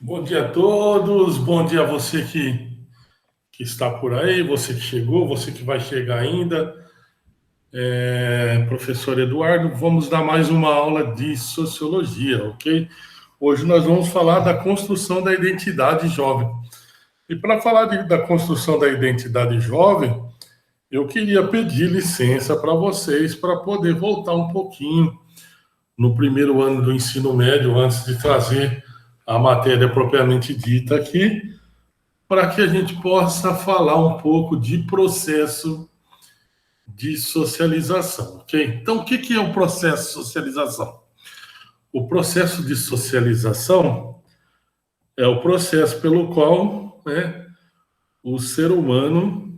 Bom dia a todos, bom dia a você que está por aí, você que chegou, você que vai chegar ainda. Professor Eduardo, vamos dar mais uma aula de sociologia, ok? Hoje nós vamos falar da construção da identidade jovem. E para falar da construção da identidade jovem, eu queria pedir licença para vocês para poder voltar um pouquinho no primeiro ano do ensino médio, antes de trazer a matéria propriamente dita aqui, para que a gente possa falar um pouco de processo de socialização, ok? Então, o que é o processo de socialização? O processo de socialização é o processo pelo qual, né, o ser humano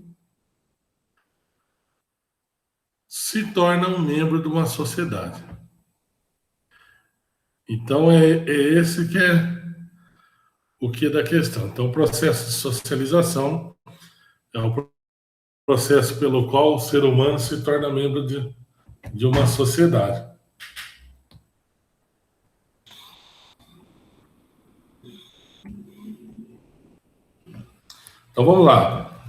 se torna um membro de uma sociedade. Então, é esse que é o que é da questão. Então, o processo de socialização é o processo pelo qual o ser humano se torna membro de uma sociedade. Então vamos lá.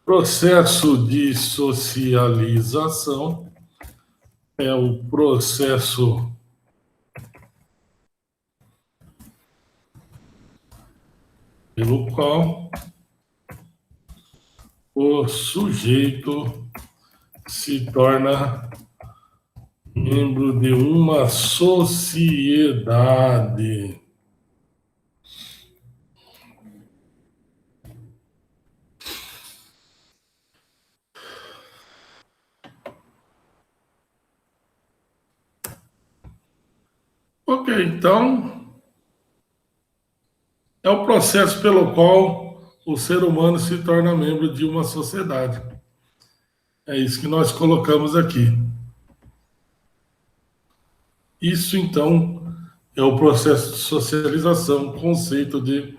Processo de socialização é o processo pelo qual o sujeito se torna membro de uma sociedade. Ok, então é o processo pelo qual o ser humano se torna membro de uma sociedade. É isso que nós colocamos aqui. Isso, então, é o processo de socialização, conceito de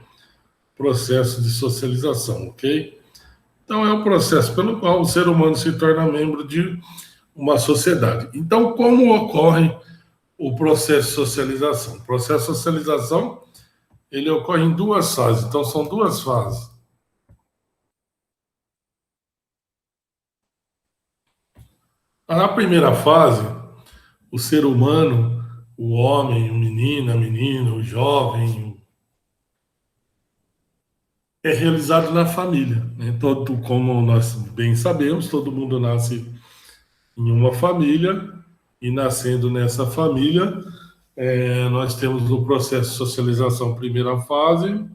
processo de socialização, ok? Então, é o processo pelo qual o ser humano se torna membro de uma sociedade. Então, como ocorre o processo de socialização? O processo de socialização, ele ocorre em duas fases. Então, são duas fases. Na primeira fase, o ser humano, o homem, o menino, a menina, o jovem, é realizado na família, né? Todo, como nós bem sabemos, todo mundo nasce em uma família e nascendo nessa família, nós temos o processo de socialização, primeira fase,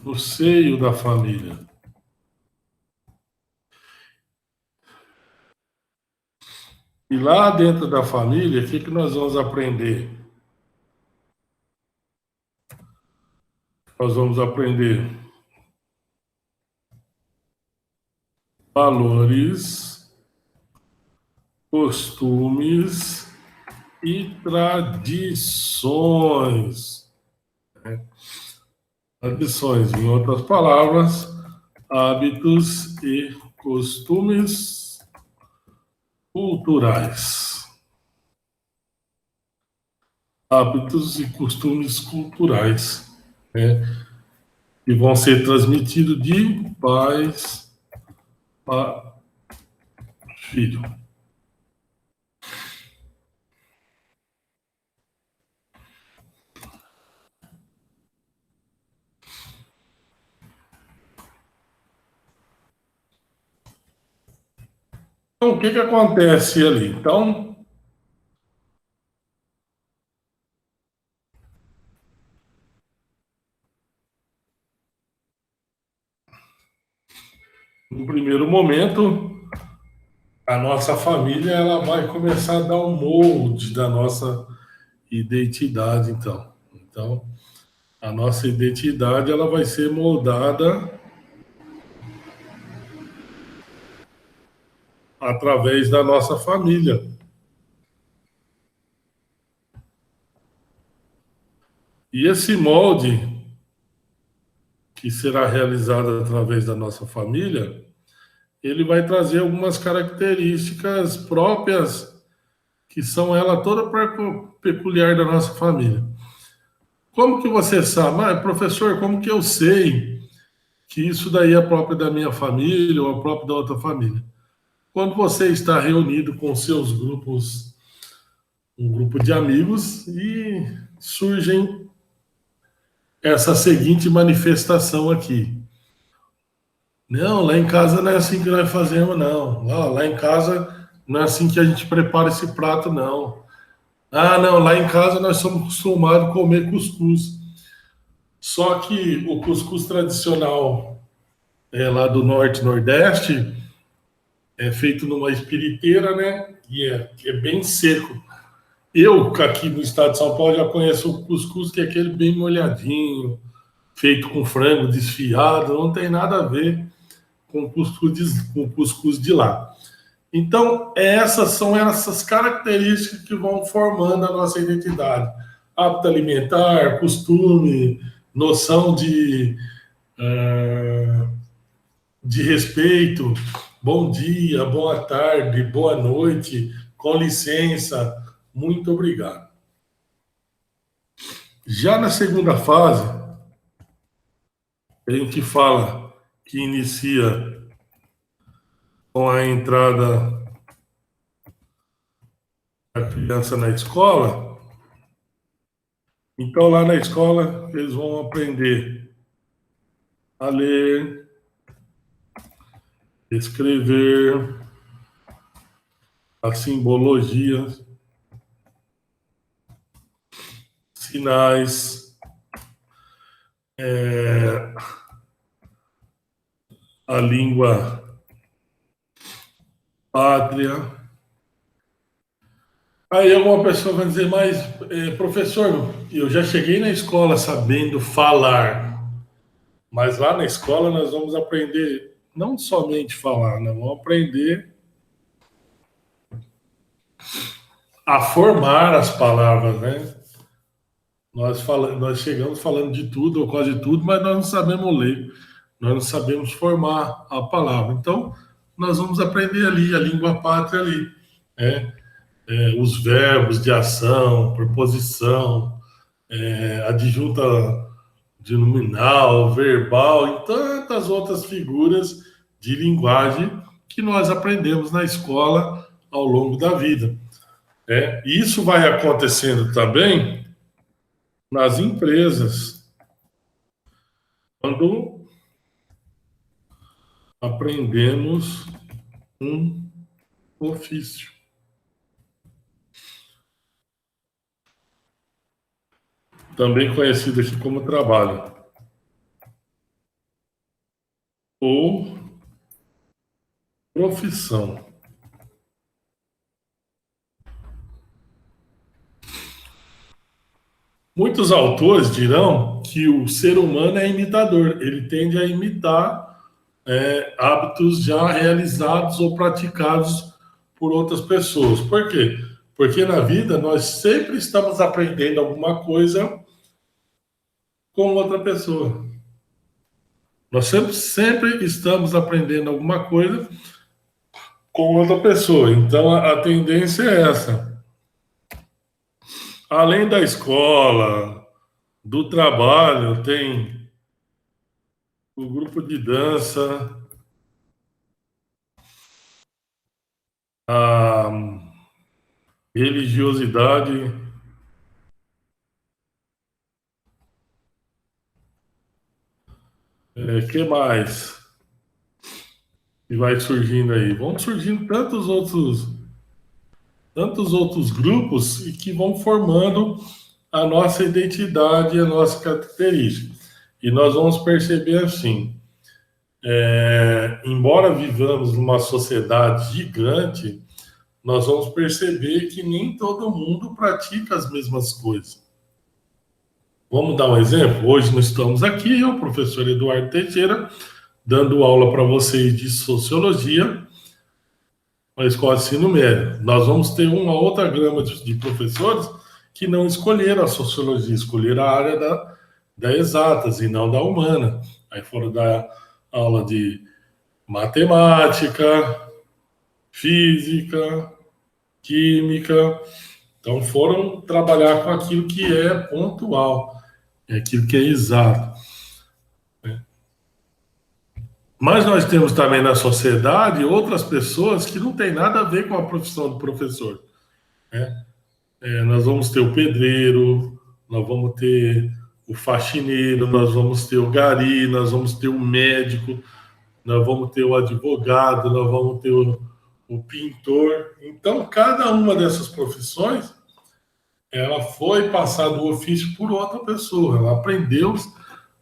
no seio da família. E lá dentro da família, o que nós vamos aprender? Nós vamos aprender valores, costumes e tradições. Tradições, em outras palavras, hábitos e costumes culturais. Hábitos e costumes culturais, né? Que vão ser transmitidos de pais para filho. Então, o que acontece ali? Então, no primeiro momento, a nossa família ela vai começar a dar um molde da nossa identidade, então. Então, a nossa identidade ela vai ser moldada através da nossa família. E esse molde que será realizado através da nossa família, ele vai trazer algumas características próprias que são ela toda peculiar da nossa família. Como que você sabe? Professor, como que eu sei que isso daí é próprio da minha família ou é próprio da outra família? Quando você está reunido com seus grupos, um grupo de amigos, e surgem essa seguinte manifestação aqui. Não, lá em casa não é assim que nós fazemos, não. Lá em casa não é assim que a gente prepara esse prato, não. Ah, não, lá em casa nós somos acostumados a comer cuscuz. Só que o cuscuz tradicional lá do norte e nordeste é feito numa espiriteira, né? E é bem seco. Eu, aqui no estado de São Paulo, já conheço o cuscuz, que é aquele bem molhadinho, feito com frango desfiado, não tem nada a ver com o cuscuz de lá. Então, essas são essas características que vão formando a nossa identidade. Hábito alimentar, costume, noção de respeito, bom dia, boa tarde, boa noite, com licença, muito obrigado. Já na segunda fase, a gente fala que inicia com a entrada da criança na escola. Então, lá na escola, eles vão aprender a ler, escrever, a simbologia, sinais, a língua pátria. Aí alguma pessoa vai dizer, mas professor, eu já cheguei na escola sabendo falar, mas lá na escola nós vamos aprender não somente falar, nós vamos aprender a formar as palavras, né? Nós chegamos falando de tudo ou quase tudo, mas nós não sabemos ler, nós não sabemos formar a palavra. Então, nós vamos aprender ali a língua pátria ali, né? Os verbos de ação, preposição, adjunta de nominal, verbal e tantas outras figuras de linguagem que nós aprendemos na escola ao longo da vida. E isso vai acontecendo também nas empresas, quando aprendemos um ofício. Também conhecido aqui como trabalho. Ou profissão. Muitos autores dirão que o ser humano é imitador, ele tende a imitar hábitos já realizados ou praticados por outras pessoas. Por quê? Porque na vida nós sempre estamos aprendendo alguma coisa com outra pessoa. Nós sempre estamos aprendendo alguma coisa com outra pessoa. Então a tendência é essa. Além da escola, do trabalho, tem o grupo de dança, a religiosidade, que mais? E vai surgindo aí. Vão surgindo tantos outros grupos e que vão formando a nossa identidade, a nossa característica. E nós vamos perceber assim, embora vivamos numa sociedade gigante, nós vamos perceber que nem todo mundo pratica as mesmas coisas. Vamos dar um exemplo? Hoje nós estamos aqui, eu, professor Eduardo Teixeira, dando aula para vocês de sociologia na escola de ensino médio. Nós vamos ter uma outra gama de professores que não escolheram a sociologia, escolheram a área da exatas e não da humana. Aí foram dar aula de matemática, física, química. Então, foram trabalhar com aquilo que é pontual, aquilo que é exato. Mas nós temos também na sociedade outras pessoas que não têm nada a ver com a profissão do professor, né? Nós vamos ter o pedreiro, nós vamos ter o faxineiro, nós vamos ter o gari, nós vamos ter o médico, nós vamos ter o advogado, nós vamos ter o pintor. Então, cada uma dessas profissões, ela foi passar do ofício por outra pessoa, ela aprendeu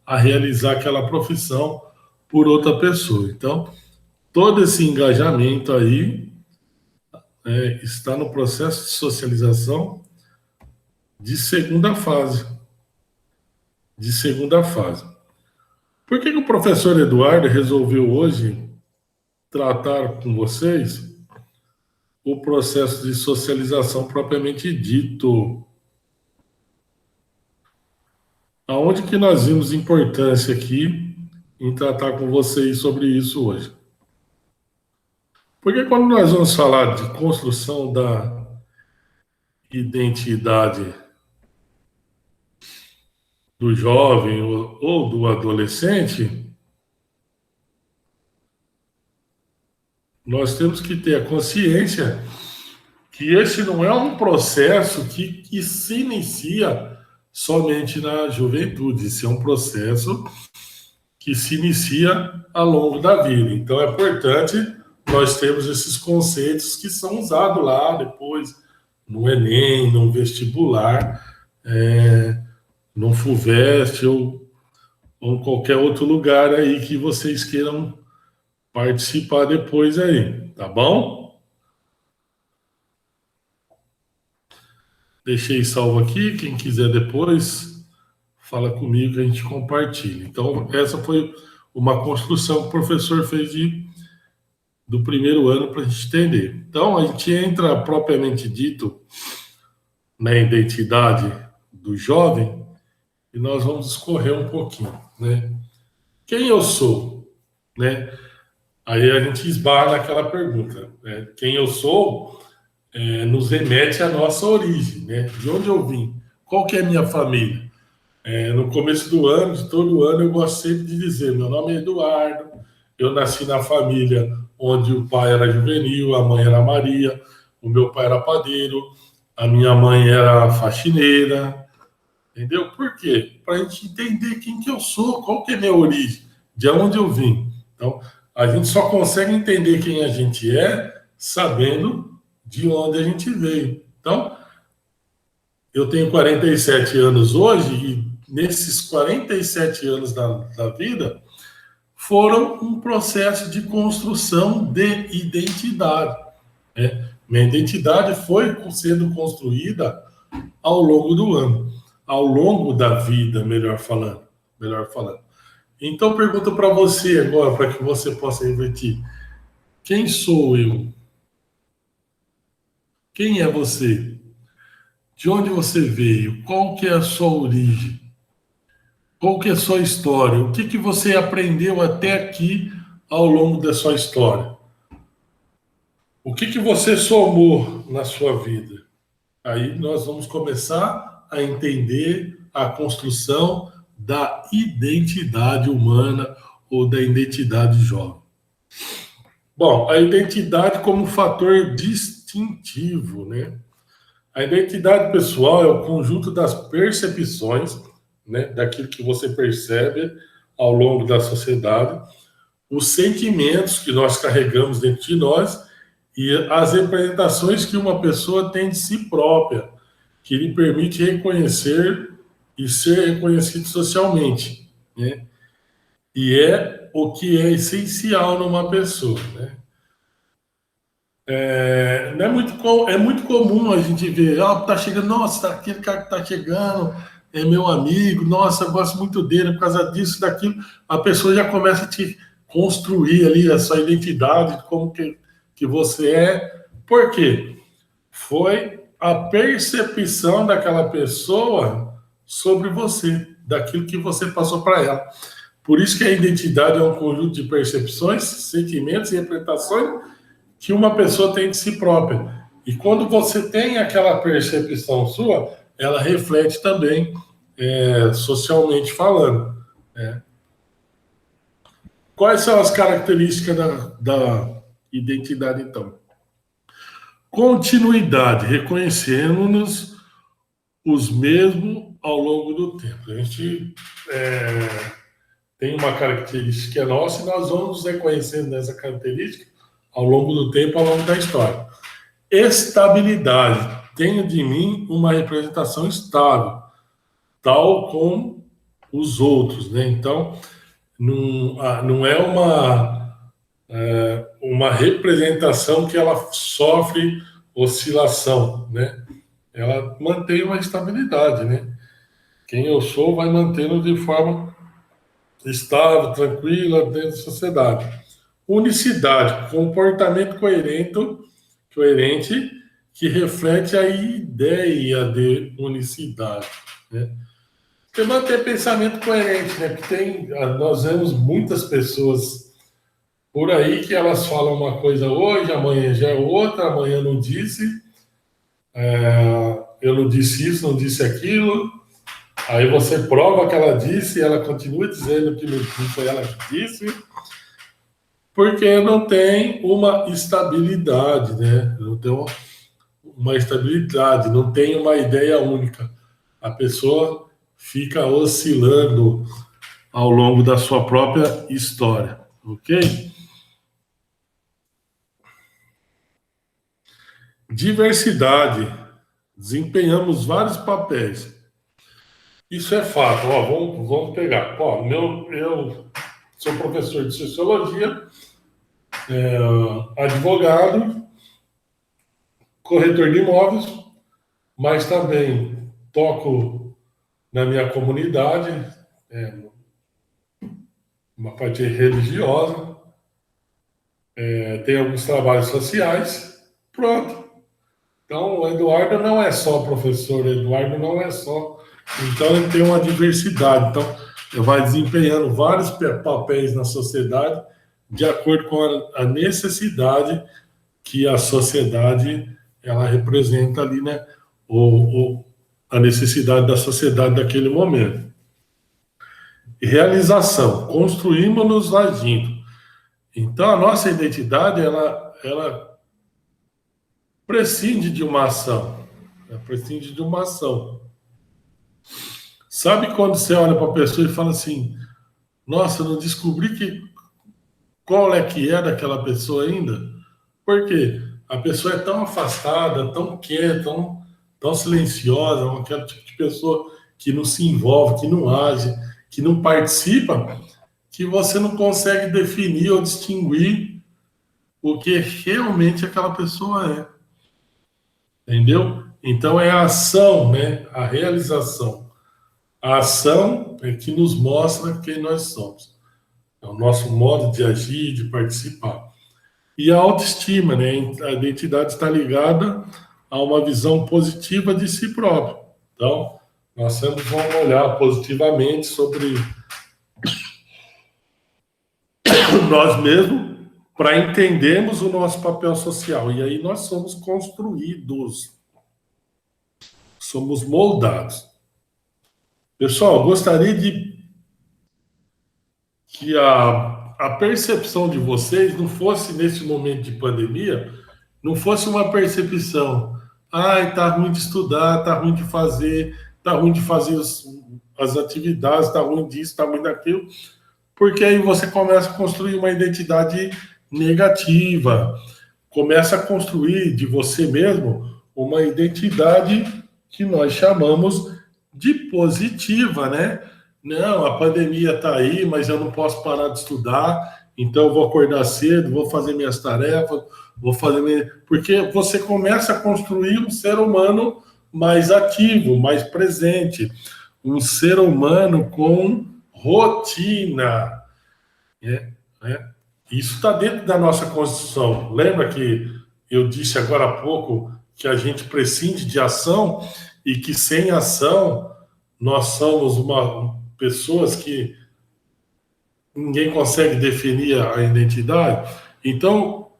a realizar aquela profissão por outra pessoa. Então, todo esse engajamento aí está no processo de socialização de segunda fase. De segunda fase. Por que o professor Eduardo resolveu hoje tratar com vocês o processo de socialização propriamente dito? Aonde que nós vimos importância aqui em tratar com vocês sobre isso hoje? Porque quando nós vamos falar de construção da identidade do jovem ou do adolescente, nós temos que ter a consciência que esse não é um processo que se inicia somente na juventude, esse é um processo que se inicia ao longo da vida. Então é importante nós termos esses conceitos que são usados lá depois no Enem, no vestibular, no FUVEST ou em qualquer outro lugar aí que vocês queiram participar depois aí, tá bom? Deixei salvo aqui, quem quiser depois, fala comigo que a gente compartilha. Então, essa foi uma construção que o professor fez do primeiro ano para a gente entender. Então, a gente entra propriamente dito na identidade do jovem e nós vamos escorrer um pouquinho, né? Quem eu sou, né? Aí a gente esbarra naquela pergunta, né? Quem eu sou nos remete à nossa origem, né? De onde eu vim? Qual que é a minha família? No começo do ano, de todo ano, eu gosto sempre de dizer, meu nome é Eduardo, eu nasci na família onde o pai era juvenil, a mãe era Maria, o meu pai era padeiro, a minha mãe era faxineira, entendeu? Por quê? Para a gente entender quem que eu sou, qual que é a minha origem, de onde eu vim. Então, a gente só consegue entender quem a gente é sabendo de onde a gente veio. Então, eu tenho 47 anos hoje e nesses 47 anos da vida foram um processo de construção de identidade, né? Minha identidade foi sendo construída ao longo do ano, ao longo da vida, melhor falando. Então, pergunto para você agora, para que você possa refletir. Quem sou eu? Quem é você? De onde você veio? Qual que é a sua origem? Qual que é a sua história? O que você aprendeu até aqui ao longo da sua história? O que você somou na sua vida? Aí nós vamos começar a entender a construção da identidade humana ou da identidade jovem. Bom, a identidade como fator distintivo, né? A identidade pessoal é o conjunto das percepções, né, daquilo que você percebe ao longo da sociedade, os sentimentos que nós carregamos dentro de nós e as representações que uma pessoa tem de si própria, que lhe permite reconhecer e ser reconhecido socialmente, né? E é o que é essencial numa pessoa, né? É muito comum a gente ver, tá chegando, nossa, aquele cara que tá chegando é meu amigo, nossa, eu gosto muito dele por causa disso, daquilo. A pessoa já começa a te construir ali a sua identidade, como que você é. Por quê? Foi a percepção daquela pessoa sobre você, daquilo que você passou para ela. Por isso que a identidade é um conjunto de percepções, sentimentos e interpretações que uma pessoa tem de si própria. E quando você tem aquela percepção sua, ela reflete também socialmente falando. Né? Quais são as características da identidade, então? Continuidade, reconhecendo-nos os mesmos ao longo do tempo. A gente tem uma característica nossa e nós vamos nos reconhecendo nessa característica ao longo do tempo, ao longo da história. Estabilidade. Tenho de mim uma representação estável, tal como os outros, né? Então, não é uma representação que ela sofre oscilação, né? Ela mantém uma estabilidade, né? Quem eu sou vai mantendo de forma estável, tranquila, dentro da sociedade. Unicidade, comportamento coerente que reflete a ideia de unicidade, né? Porque manter pensamento coerente, né? Porque nós vemos muitas pessoas por aí que elas falam uma coisa hoje, amanhã já é outra, amanhã não disse, eu não disse isso, não disse aquilo, aí você prova que ela disse e ela continua dizendo que não foi ela que disse, porque não tem uma estabilidade, né? Não tem uma estabilidade, não tem uma ideia única. A pessoa fica oscilando ao longo da sua própria história, ok? Diversidade. Desempenhamos vários papéis. Isso é fato. Ó, vamos pegar. Ó, eu sou professor de sociologia, advogado, corretor de imóveis, mas também toco na minha comunidade, uma parte religiosa, tem alguns trabalhos sociais, pronto. Então, o Eduardo não é só professor, o Eduardo não é só. Então, ele tem uma diversidade. Então, ele vai desempenhando vários papéis na sociedade de acordo com a necessidade que a sociedade ela representa ali, né? Ou a necessidade da sociedade daquele momento. Realização, construímos-nos agindo. Então, a nossa identidade, ela prescinde de uma ação. Ela prescinde de uma ação. Sabe quando você olha para a pessoa e fala assim, nossa, eu não descobri qual é que é daquela pessoa ainda? Por quê? A pessoa é tão afastada, tão quieta, tão silenciosa, aquele tipo de pessoa que não se envolve, que não age, que não participa, que você não consegue definir ou distinguir o que realmente aquela pessoa é. Entendeu? Então é a ação, né? A realização. A ação é que nos mostra quem nós somos. É o nosso modo de agir, de participar. E a autoestima, né? A identidade está ligada a uma visão positiva de si próprio. Então, nós sempre vamos olhar positivamente sobre nós mesmos para entendermos o nosso papel social. E aí nós somos construídos, somos moldados. Pessoal, gostaria de que a percepção de vocês não fosse, nesse momento de pandemia, não fosse uma percepção. Ai, tá ruim de estudar, tá ruim de fazer as atividades, tá ruim disso, tá ruim daquilo. Porque aí você começa a construir uma identidade negativa, começa a construir de você mesmo uma identidade que nós chamamos de positiva, né? Não, a pandemia está aí, mas eu não posso parar de estudar, então eu vou acordar cedo, vou fazer minhas tarefas, porque você começa a construir um ser humano mais ativo, mais presente, um ser humano com rotina, né? Isso está dentro da nossa Constituição. Lembra que eu disse agora há pouco que a gente prescinde de ação e que sem ação nós somos pessoas que ninguém consegue definir a identidade. Então,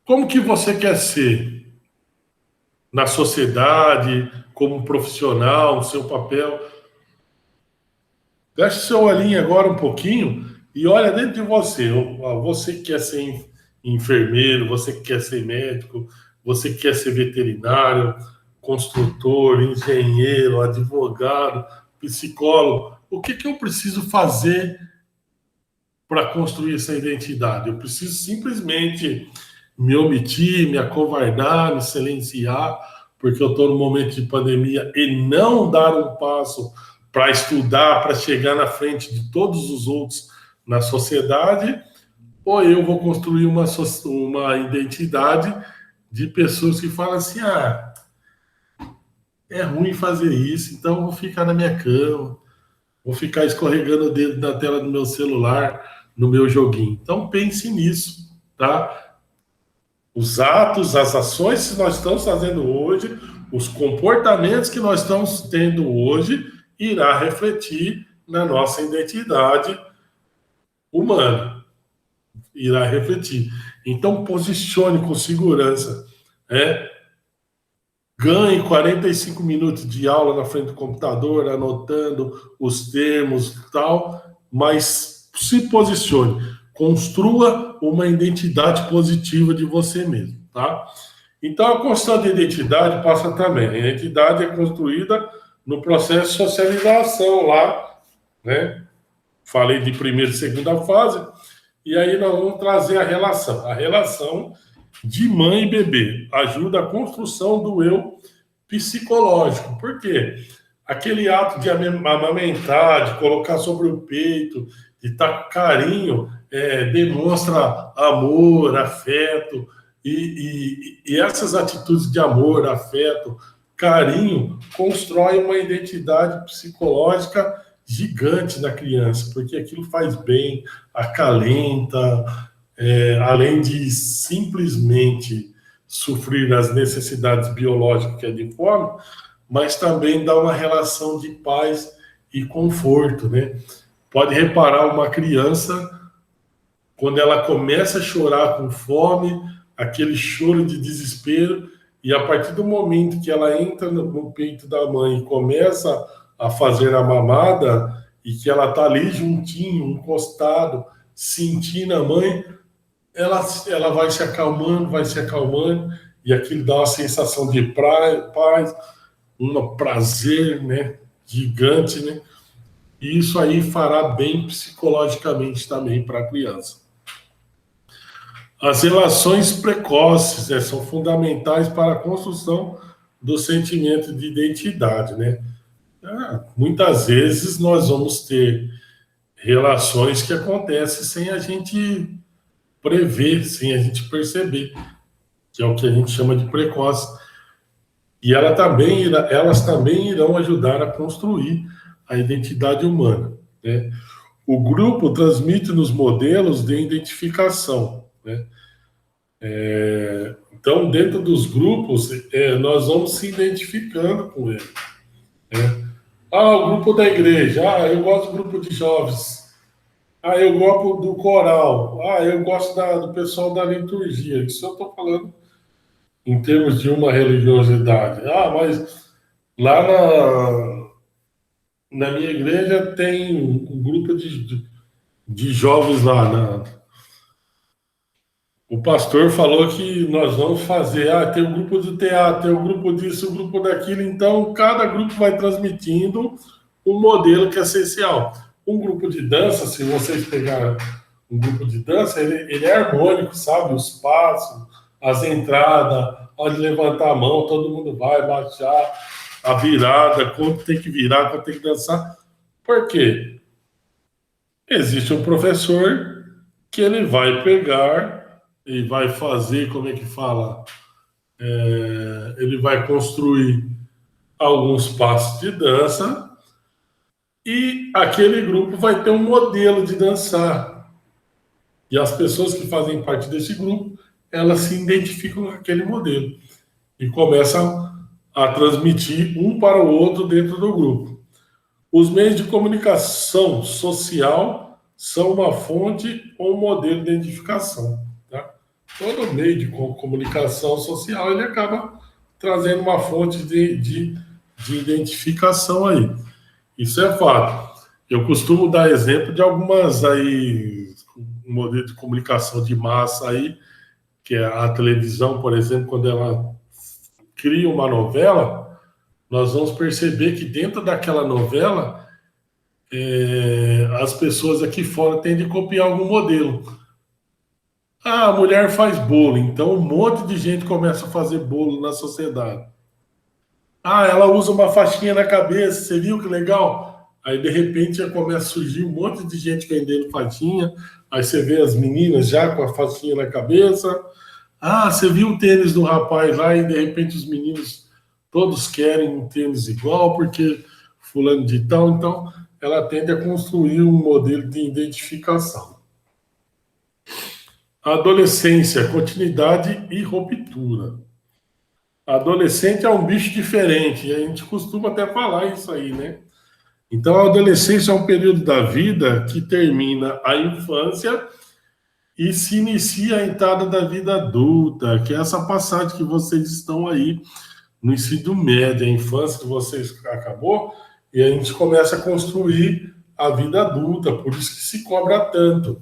como que você quer ser na sociedade, como profissional, o seu papel? Feche seu olhinho agora um pouquinho e olha dentro de você. Você que quer ser enfermeiro, você que quer ser médico, você que quer ser veterinário, construtor, engenheiro, advogado, psicólogo. O que que eu preciso fazer para construir essa identidade? Eu preciso simplesmente me omitir, me acovardar, me silenciar, porque eu estou no momento de pandemia e não dar um passo para estudar, para chegar na frente de todos os outros na sociedade, ou eu vou construir uma identidade de pessoas que falam assim: ah, é ruim fazer isso, então eu vou ficar na minha cama, vou ficar escorregando o dedo na tela do meu celular, no meu joguinho. Então pense nisso, tá? Os atos, as ações que nós estamos fazendo hoje, os comportamentos que nós estamos tendo hoje, irá refletir na nossa identidade humana. Irá refletir. Então, posicione com segurança. Né? Ganhe 45 minutos de aula na frente do computador, anotando os termos e tal, mas se posicione. Construa uma identidade positiva de você mesmo, tá? Então, a construção de identidade passa também. A identidade é construída no processo de socialização lá, né? Falei de primeira e segunda fase, e aí nós vamos trazer a relação. A relação de mãe e bebê ajuda a construção do eu psicológico. Por quê? Aquele ato de amamentar, de colocar sobre o peito, de estar com carinho, demonstra amor, afeto, e essas atitudes de amor, afeto, carinho, constrói uma identidade psicológica gigante na criança, porque aquilo faz bem, acalenta, além de simplesmente sofrer as necessidades biológicas que é de fome, mas também dá uma relação de paz e conforto, né? Pode reparar uma criança, quando ela começa a chorar com fome, aquele choro de desespero, e a partir do momento que ela entra no peito da mãe e começa a fazer a mamada, e que ela tá ali juntinho, encostado, sentindo a mãe, ela vai se acalmando, e aquilo dá uma sensação de paz, um prazer, né, gigante, né? E isso aí fará bem psicologicamente também para a criança. As relações precoces, né, são fundamentais para a construção do sentimento de identidade, né? Muitas vezes nós vamos ter relações que acontecem sem a gente prever, sem a gente perceber, que é o que a gente chama de precoce. E elas também irão ajudar a construir a identidade humana, né? O grupo transmite nos modelos de identificação, né? Então, dentro dos grupos, nós vamos se identificando com ele, né? Ah, o grupo da igreja. Ah, eu gosto do grupo de jovens. Ah, eu gosto do coral. Ah, eu gosto do pessoal da liturgia. Isso eu estou falando em termos de uma religiosidade. Ah, mas lá na minha igreja tem um grupo de jovens lá. O pastor falou que nós vamos fazer. Ah, tem o grupo do teatro, tem o grupo disso, o grupo daquilo. Então, cada grupo vai transmitindo um modelo que é essencial. Um grupo de dança, se vocês pegarem um grupo de dança, ele é harmônico, sabe? Os passos, as entradas, pode levantar a mão, todo mundo vai baixar, a virada, quando tem que virar, quando tem que dançar. Por quê? Existe um professor que ele vai pegar e vai fazer, como é que fala? Ele vai construir alguns passos de dança e aquele grupo vai ter um modelo de dançar. E as pessoas que fazem parte desse grupo, elas se identificam com aquele modelo e começam a transmitir um para o outro dentro do grupo. Os meios de comunicação social são uma fonte ou um modelo de identificação. Tá? Todo meio de comunicação social ele acaba trazendo uma fonte de identificação aí. Isso é fato. Eu costumo dar exemplo de algumas aí, um modelo de comunicação de massa aí, que é a televisão, por exemplo, quando ela cria uma novela, nós vamos perceber que dentro daquela novela, as pessoas aqui fora tendem a copiar algum modelo. Ah, a mulher faz bolo, então um monte de gente começa a fazer bolo na sociedade. Ah, ela usa uma faixinha na cabeça, você viu que legal? Aí, de repente, já começa a surgir um monte de gente vendendo faixinha. Aí você vê as meninas já com a faixinha na cabeça. Ah, você viu o tênis do rapaz lá e, de repente, os meninos todos querem um tênis igual porque fulano de tal. Então, ela tende a construir um modelo de identificação. A adolescência, continuidade e ruptura. Adolescente é um bicho diferente, e a gente costuma até falar isso aí, né? Então, a adolescência é um período da vida que termina a infância e se inicia a entrada da vida adulta, que é essa passagem que vocês estão aí no ensino médio, a infância de vocês acabou, e a gente começa a construir a vida adulta, por isso que se cobra tanto,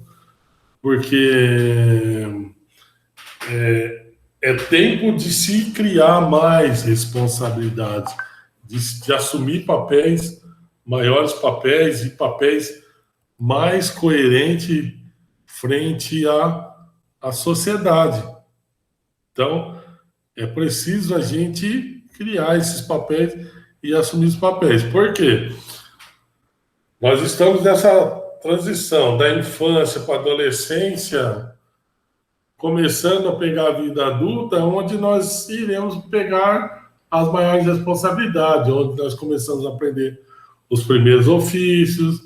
porque é tempo de se criar mais responsabilidades, de assumir papéis, maiores papéis e papéis mais coerentes frente à sociedade. Então, é preciso a gente criar esses papéis e assumir os papéis. Por quê? Nós estamos nessa transição da infância para a adolescência, começando a pegar a vida adulta, onde nós iremos pegar as maiores responsabilidades, onde nós começamos a aprender os primeiros ofícios,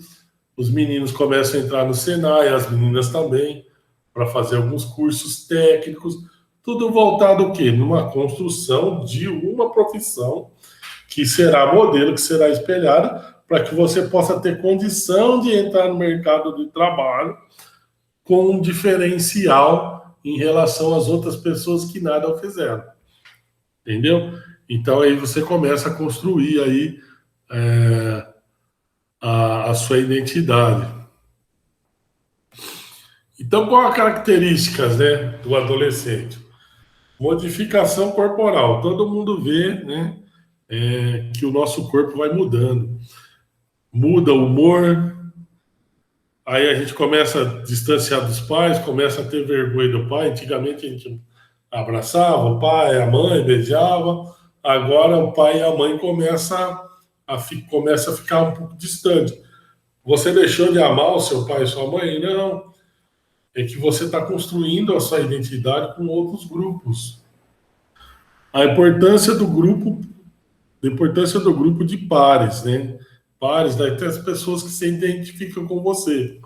os meninos começam a entrar no Senai, as meninas também, para fazer alguns cursos técnicos, tudo voltado o quê? Numa construção de uma profissão que será modelo, que será espelhada, para que você possa ter condição de entrar no mercado de trabalho com um diferencial em relação às outras pessoas que nada o fizeram. Entendeu? Então aí você começa a construir aí a sua identidade. Então, qual as características, né, do adolescente? Modificação corporal. Todo mundo vê, né, que o nosso corpo vai mudando. Muda o humor, aí a gente começa a distanciar dos pais, começa a ter vergonha do pai. Antigamente a gente abraçava o pai, a mãe, beijava. Agora o pai e a mãe começa a ficar um pouco distante. Você deixou de amar o seu pai e sua mãe? Não. É que você está construindo a sua identidade com outros grupos. A importância do grupo de pares, né? Pares, daí tem as pessoas que se identificam com você.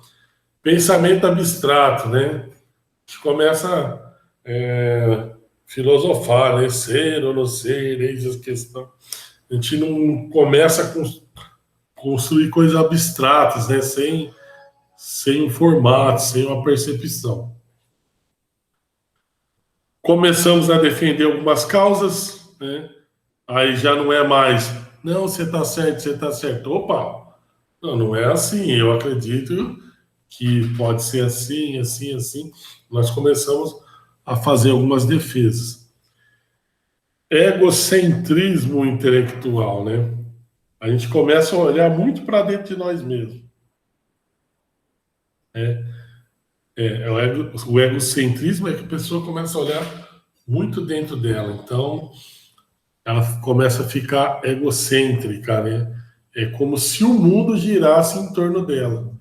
Pensamento abstrato, né? A gente começa a filosofar, né? Ser ou não ser, eis a questão. A gente não começa a construir coisas abstratas, né? Sem um formato, sem uma percepção. Começamos a defender algumas causas, né? Aí já não é mais, não, você está certo, você está certo. Opa, não é assim. Eu acredito que pode ser assim, assim, assim. Nós começamos a fazer algumas defesas. Egocentrismo intelectual, né? A gente começa a olhar muito para dentro de nós mesmos. O egocentrismo é que a pessoa começa a olhar muito dentro dela. Então, ela começa a ficar egocêntrica, né? É como se o mundo girasse em torno dela.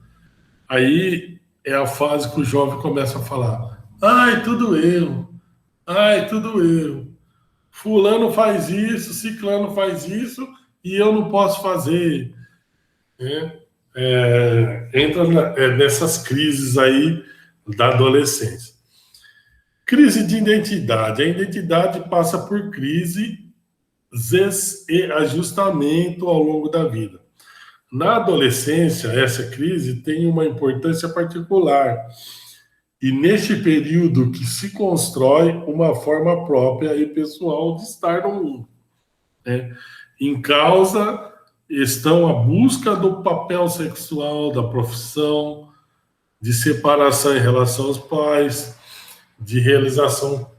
Aí é a fase que o jovem começa a falar: ai, tudo eu, ai, tudo eu. Fulano faz isso, ciclano faz isso e eu não posso fazer. Né? Entra nessas crises aí da adolescência. Crise de identidade. A identidade passa por crise e ajustamento ao longo da vida. Na adolescência, essa crise tem uma importância particular. E neste período que se constrói uma forma própria e pessoal de estar no mundo, né? Em causa estão a busca do papel sexual, da profissão, de separação em relação aos pais, de realização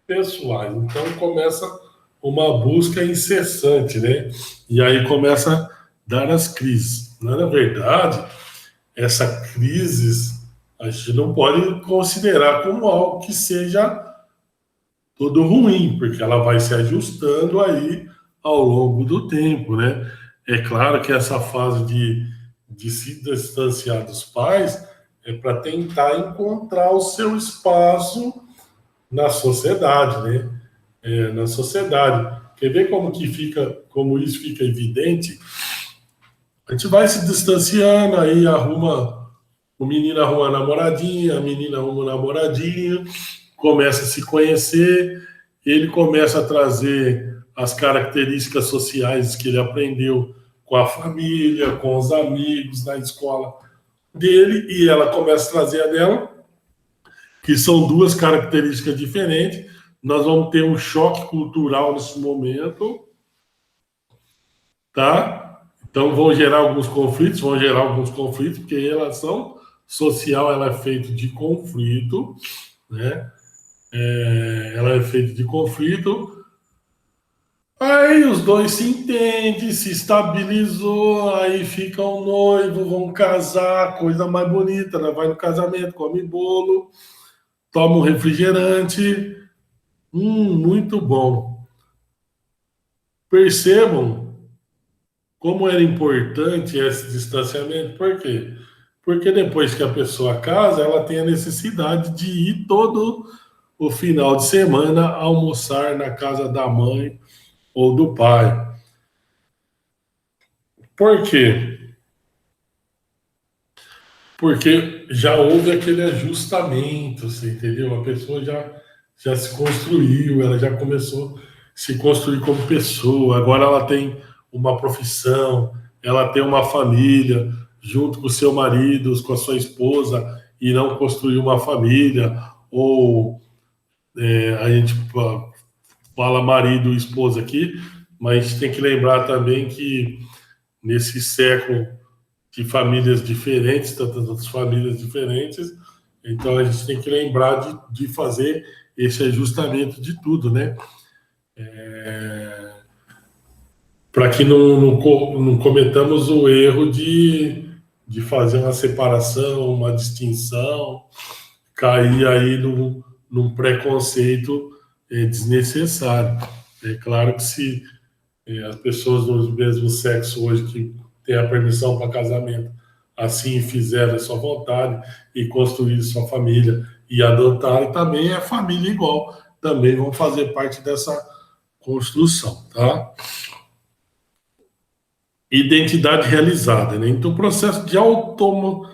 pessoais. Então começa uma busca incessante, né? E aí começa a dar as crises. Na verdade, essa crise a gente não pode considerar como algo que seja todo ruim, porque ela vai se ajustando aí ao longo do tempo, né? É claro que essa fase de se distanciar dos pais é para tentar encontrar o seu espaço na sociedade, né? Na sociedade. Quer ver como que fica, como isso fica evidente? A gente vai se distanciando, aí arruma, o menino arruma a namoradinha, a menina arruma o namoradinho, começa a se conhecer, ele começa a trazer as características sociais que ele aprendeu com a família, com os amigos, na escola dele, e ela começa a trazer a dela, que são duas características diferentes. Nós vamos ter um choque cultural nesse momento, tá? Então vão gerar alguns conflitos, porque a relação social ela é feita de conflito, né? Ela é feita de conflito. Aí os dois se entendem, se estabilizou, aí ficam noivos, vão casar, coisa mais bonita, né? Vai no casamento, come bolo, toma um refrigerante, muito bom. Percebam como era importante esse distanciamento, por quê? Porque depois que a pessoa casa, ela tem a necessidade de ir todo o final de semana almoçar na casa da mãe ou do pai. Por quê? Porque já houve aquele ajustamento, você entendeu? A pessoa já se construiu, ela já começou a se construir como pessoa, agora ela tem uma profissão, ela tem uma família, junto com o seu marido, com a sua esposa, e não construir uma família, ou a gente fala marido e esposa aqui, mas a gente tem que lembrar também que nesse século de famílias diferentes, tantas famílias diferentes, então a gente tem que lembrar de fazer esse ajustamento de tudo, né? Para que não cometamos o erro de fazer uma separação, uma distinção, cair aí num preconceito desnecessário. É claro que se as pessoas do mesmo sexo hoje que têm a permissão para casamento assim fizeram a sua vontade e construíram sua família e adotaram, também é família igual, também vão fazer parte dessa construção, tá? Identidade realizada, né? Então, o processo de autonomização,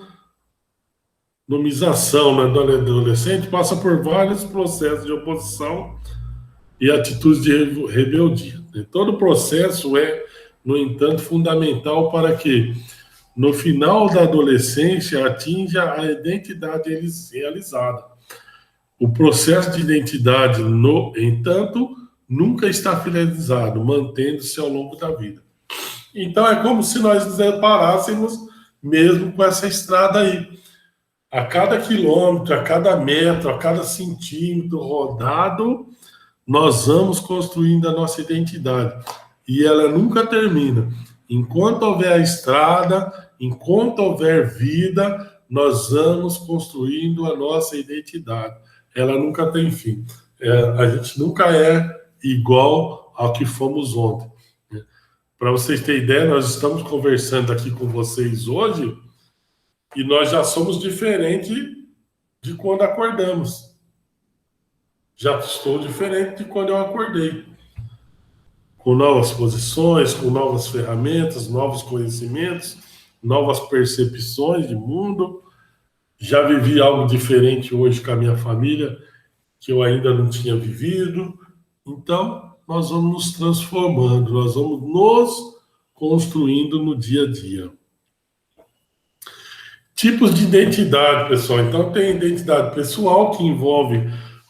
né, do adolescente passa por vários processos de oposição e atitudes de rebeldia, né? Todo o processo é, no entanto, fundamental para que, no final da adolescência, atinja a identidade realizada. O processo de identidade, no entanto, nunca está finalizado, mantendo-se ao longo da vida. Então, é como se nós nos deparássemos mesmo com essa estrada aí. A cada quilômetro, a cada metro, a cada centímetro rodado, nós vamos construindo a nossa identidade. E ela nunca termina. Enquanto houver a estrada, enquanto houver vida, nós vamos construindo a nossa identidade. Ela nunca tem fim. A gente nunca é igual ao que fomos ontem. Para vocês terem ideia, nós estamos conversando aqui com vocês hoje e nós já somos diferentes de quando acordamos. Já estou diferente de quando eu acordei. Com novas posições, com novas ferramentas, novos conhecimentos, novas percepções de mundo. Já vivi algo diferente hoje com a minha família, que eu ainda não tinha vivido. Então, nós vamos nos transformando, nós vamos nos construindo no dia a dia. Tipos de identidade, pessoal. Então, tem a identidade pessoal, que envolve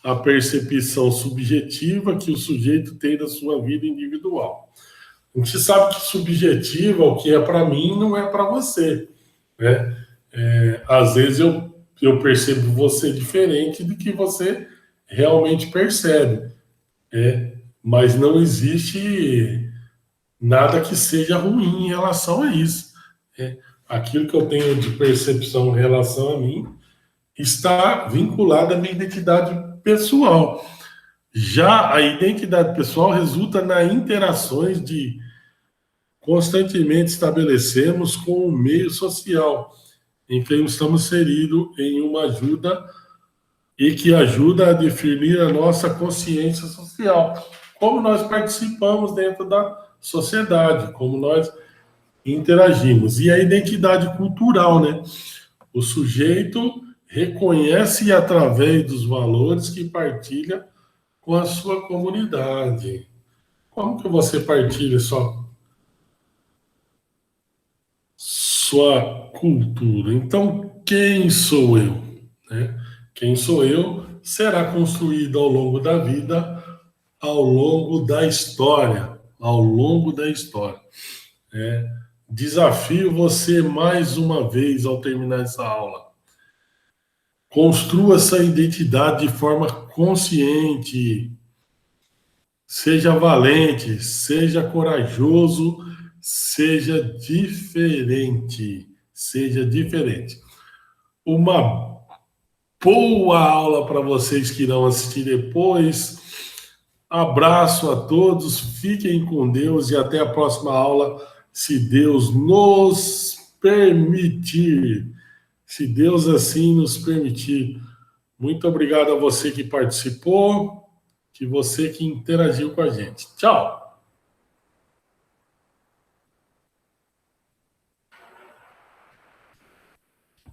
a percepção subjetiva que o sujeito tem da sua vida individual. A gente sabe que subjetiva, o que é para mim, não é para você, né? Às vezes eu percebo você diferente do que você realmente percebe, mas não existe nada que seja ruim em relação a isso. Aquilo que eu tenho de percepção em relação a mim está vinculado à minha identidade pessoal. Já a identidade pessoal resulta nas interações de constantemente estabelecemos com o meio social em que estamos inseridos em uma ajuda e que ajuda a definir a nossa consciência social, como nós participamos dentro da sociedade, como nós interagimos. E a identidade cultural, né? O sujeito reconhece através dos valores que partilha com a sua comunidade. Como que você partilha sua cultura? Então, quem sou eu? Né? Quem sou eu será construído ao longo da vida, ao longo da história, ao longo da história. Desafio você mais uma vez ao terminar essa aula. Construa essa identidade de forma consciente. Seja valente, seja corajoso, seja diferente. Seja diferente. Uma boa aula para vocês que irão assistir depois. Abraço a todos, fiquem com Deus e até a próxima aula, se Deus nos permitir. Se Deus assim nos permitir. Muito obrigado a você que participou, que você que interagiu com a gente. Tchau!